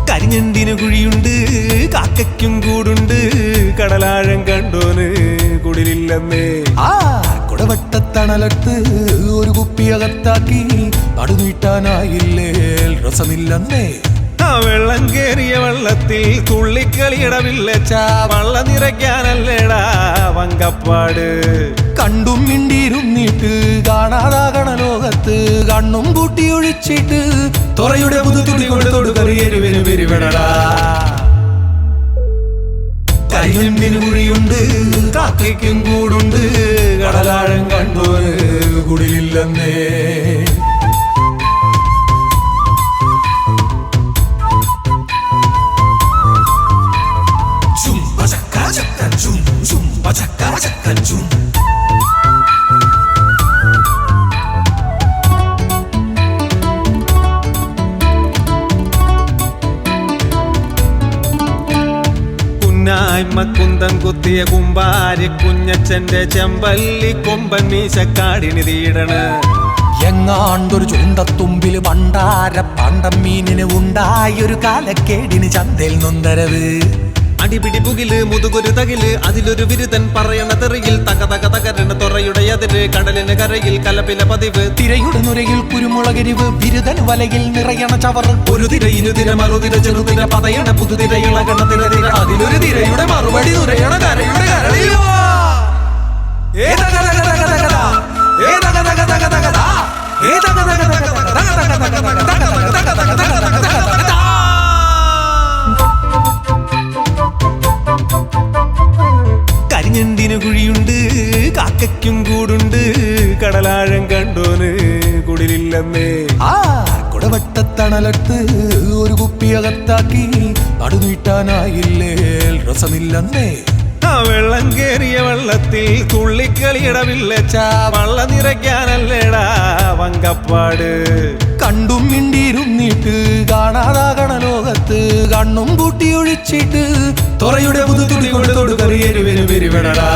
കരിഞ്ഞണ്ടിന് കുഴിയുണ്ട്, കാക്കയ്ക്കും കൂടുണ്ട്, കടലാഴം കണ്ടോന് കുടിലില്ലെന്നേ. കുടവട്ടത്തണലത്ത് ഒരു കുപ്പിയകത്താക്കി നടുനീട്ടാനായില്ലേ രസമില്ലെന്നേ. ആ വെള്ളം കേറിയ വെള്ളത്തിൽ തുള്ളിക്കളിയിടവില്ലച്ച, വള്ളം നിറയ്ക്കാനല്ലേടാ വങ്കപ്പാട്. കണ്ടും മിണ്ടിയിരുന്നിട്ട് കാണാതാകണ ലോകത്ത് കണ്ണും കൂട്ടി ഒഴിച്ചിട്ട് തുറയുടെ പുതുതുടി കൊണ്ട് തൊടുകറിയരുവിന് പെരുവിടടാ. കരിഞ്ഞണ്ടിന് കുഴിയുണ്ട്, കാക്കയ്ക്കും കൂടുണ്ട്, കടലാഴം കണ്ടോന് കുടിലില്ലെന്നേ. കുന്തം കുത്തിയ കുമ്പാരി കുഞ്ഞച്ചന്റെ ചെമ്പല്ലി കൊമ്പൻ മീശക്കാടിന് തീടണ്. എങ്ങാണ്ടൊരു ചുണ്ടത്തുമ്പില് പണ്ടാര പണ്ടം മീനിന് ഉണ്ടായൊരു കാലക്കേടിന് ചന്തയിൽ നൊന്തരവ്. അടിപിടി പുകില് മുതുകൊരു തകില് അതിലൊരു വിരുദ്ധൻ പറയണ തെറിയിൽ തക തക തകരണ തുറയുടെ അതിര് കടലിന് കരയിൽ കലപില പതിവ്. തിരയുടെ നുരയിൽ കുരുമുളകരിവ് ബിരുദൻ വലയിൽ നിറയണ ചവർ. ഒരു തിര ഇരുതിര മറുതിര ചെറുതിര പതയണ പുതുതിര ഇളകണ തിര അതിലൊരു തിരയുടെ മറുപടി നുരയണ കരയുടെ കരളിലോ. കരിഞ്ഞണ്ടിന് കുഴിയുണ്ട്, കാക്കയ്ക്കും കൂടുണ്ട്, കടലാഴം കണ്ടോന് കുടിലില്ലെന്നേ. കുടവട്ടത്തണലത്ത് ഒരു കുപ്പിയകത്താക്കി നടുനീട്ടാനായില്ലേ രസമില്ലെന്നേ. ആ വെള്ളം കേറിയ വെള്ളത്തിൽ തുള്ളിക്കളിയിടവില്ലച്ച, വള്ളം നിറയ്ക്കാനല്ലേടാ വങ്കപ്പാട്. കണ്ടും മിണ്ടിയിരുന്നിട്ട് കാണാതാകണ ലോകത്ത് കണ്ണും കൂട്ടി ഒഴിച്ചിട്ട് തുറയുടെ പുതുതുടി കൊണ്ട് തൊടുകറിയരുവിന് പെരുവിടടാ.